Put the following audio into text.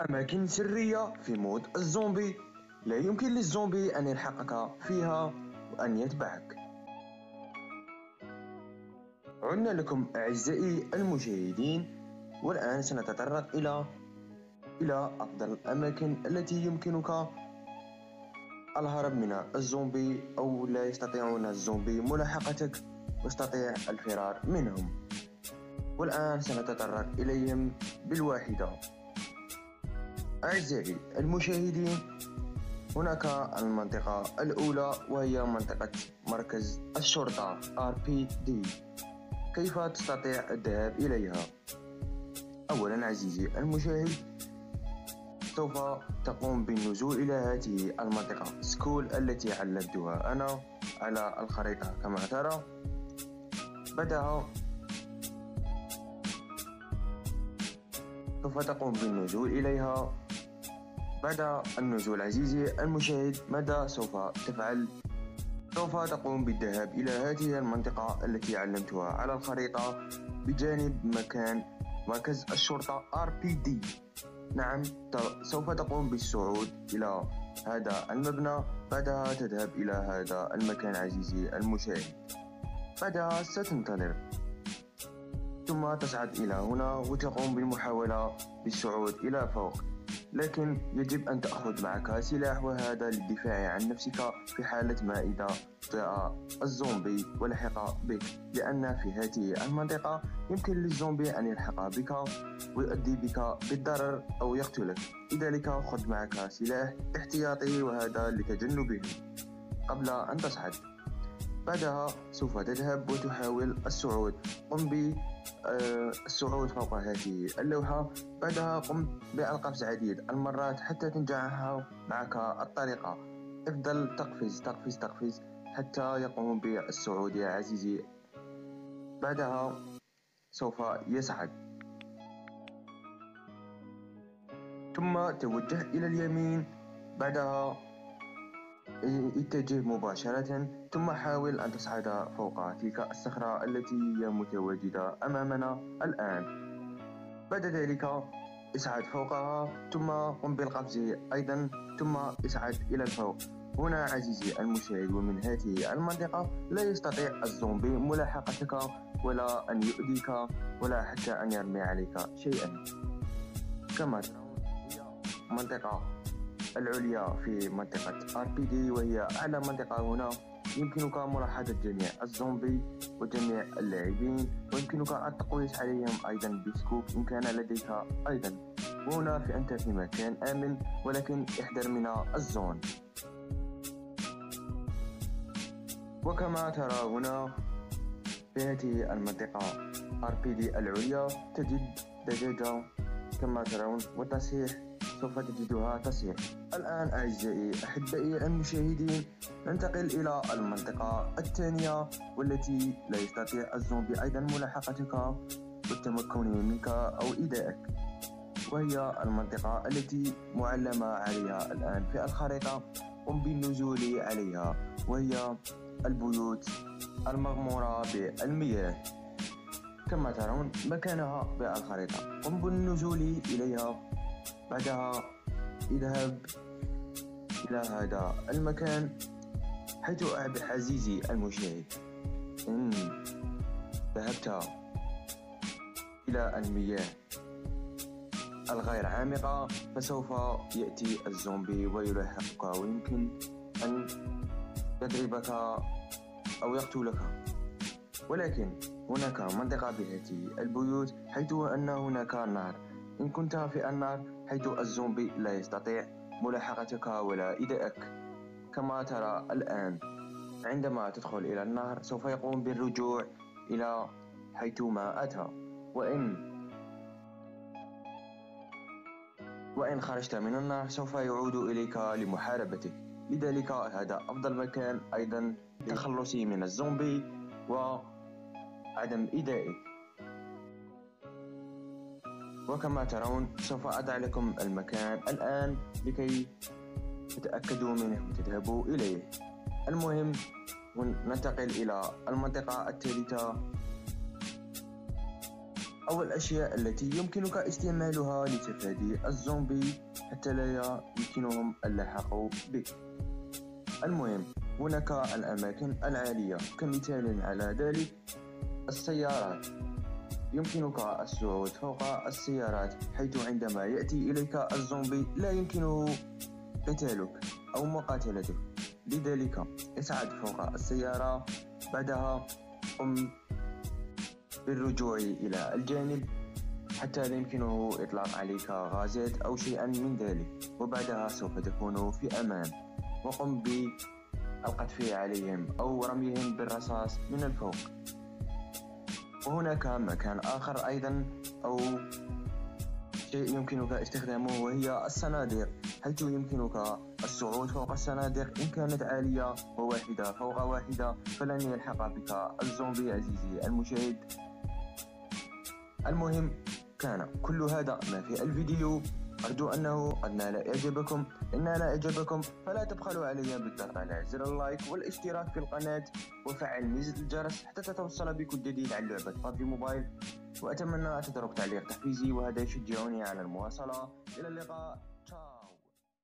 أماكن سرية في مود الزومبي. لا يمكن للزومبي أن يلحقك فيها وأن يتبعك. عدنا لكم أعزائي المشاهدين، والآن سنتطرق إلى أفضل الأماكن التي يمكنك الهرب من الزومبي، أو لا يستطيعون الزومبي ملاحقتك واستطيع الفرار منهم. والآن سنتطرق إليهم بالواحدة. أعزائي المشاهدين، هناك المنطقة الأولى وهي منطقة مركز الشرطة RPD. كيف تستطيع الذهاب إليها؟ أولا عزيزي المشاهد، سوف تقوم بالنزول إلى هذه المنطقة سكول التي علمتها أنا على الخريطة كما ترى. بعدها سوف تقوم بالنزول إليها. بعد النزول عزيزي المشاهد، ماذا سوف تفعل؟ سوف تقوم بالذهاب إلى هذه المنطقة التي علمتها على الخريطة بجانب مكان مركز الشرطة RPD. نعم، سوف تقوم بالصعود إلى هذا المبنى. بعدها تذهب إلى هذا المكان عزيزي المشاهد. بعدها ستنتظر، ثم تصعد إلى هنا وتقوم بالمحاولة بالصعود إلى فوق، لكن يجب أن تأخذ معك سلاح، وهذا للدفاع عن نفسك في حالة ما إذا جاء الزومبي ولحق بك، لأن في هذه المنطقة يمكن للزومبي أن يلحق بك ويؤدي بك بالضرر أو يقتلك. لذلك خذ معك سلاح احتياطي، وهذا لتجنبه قبل أن تصعد. بعدها سوف تذهب وتحاول الصعود. قم بالصعود فوق هذه اللوحة. بعدها قم بالقفز عديد المرات حتى تنجح معك الطريقة. افضل تقفز تقفز تقفز حتى يقوم بالصعود يا عزيزي. بعدها سوف يصعد، ثم توجه إلى اليمين. بعدها اتجه مباشرة، ثم حاول أن تصعد فوق تلك الصخرة التي هي متواجدة أمامنا الآن. بعد ذلك اصعد فوقها، ثم قم بالقفز أيضا، ثم اصعد إلى الفوق. هنا عزيزي المشاهد، ومن هذه المنطقة لا يستطيع الزومبي ملاحقتك ولا أن يؤذيك ولا حتى أن يرمي عليك شيئا. كما ترون هي منطقة العليا في منطقة RPD، وهي أعلى منطقة. هنا يمكنك ملاحظة جميع الزومبي وجميع اللاعبين، ويمكنك التقويس عليهم أيضا بسكوب إن كان لديك أيضا. وهنا أنت في مكان آمن، ولكن احذر من الزون. وكما ترى هنا في هذه المنطقة RPD العليا تجد دجاجة كما ترون وتصيح، سوف تجدها تصيح. الآن أعزائي أحبائي المشاهدين، ننتقل إلى المنطقة الثانية، والتي لا يستطيع الزومبي أيضا ملاحقتك والتمكن منك أو إيذائك، وهي المنطقة التي معلمة عليها الآن في الخريطة. قم بالنزول عليها، وهي البيوت المغمورة بالمياه كما ترون مكانها بالخريطة. قم بالنزول إليها. بعدها اذهب إلى هذا المكان، حيث عزيزي المشاهد إن ذهبت إلى المياه الغير عامقة فسوف يأتي الزومبي ويلاحقك، ويمكن أن يضربك أو يقتلك. ولكن هناك منطقة بهذه البيوت حيث أن هناك نهر. إن كنت في النهر حيث الزومبي لا يستطيع ملاحقتك ولا إيذائك. كما ترى الآن عندما تدخل إلى النهر سوف يقوم بالرجوع إلى حيث ما أتى، وإن خرجت من النهر سوف يعود إليك لمحاربتك. لذلك هذا أفضل مكان أيضا للتخلص من الزومبي وعدم إيذائه. وكما ترون سوف أضع لكم المكان الآن لكي تتأكدوا منه وتذهبوا إليه. المهم ننتقل إلى المنطقة الثالثة، أو الأشياء التي يمكنك استعمالها لتفادي الزومبي حتى لا يمكنهم اللحاق بك. المهم، هناك الأماكن العالية كمثال على ذلك السيارات. يمكنك الصعود فوق السيارات، حيث عندما يأتي إليك الزومبي لا يمكنه قتالك أو مقاتلتك، لذلك اصعد فوق السيارة. بعدها قم بالرجوع إلى الجانب حتى لا يمكنه إطلاق عليك غازات أو شيئا من ذلك، وبعدها سوف تكون في أمان. وقم بالقذف عليهم أو رميهم بالرصاص من الفوق. وهناك مكان آخر أيضا أو شيء يمكنك استخدامه، وهي الصناديق، حيث يمكنك الصعود فوق الصناديق إن كانت عالية وواحدة فوق واحدة، فلن يلحق بك الزومبي عزيزي المشاهد. المهم، كان كل هذا ما في الفيديو. أرجو أنه قد نال إعجابكم. إن نال إعجابكم فلا تبخلوا علي بالضغط على زر اللايك والاشتراك في القناة وفعل ميزة الجرس حتى تتوصل بكل جديد عن لعبة PUBG موبايل. وأتمنى أن تترك تعليق تحفيزي، وهذا يشجعني على المواصلة. إلى اللقاء.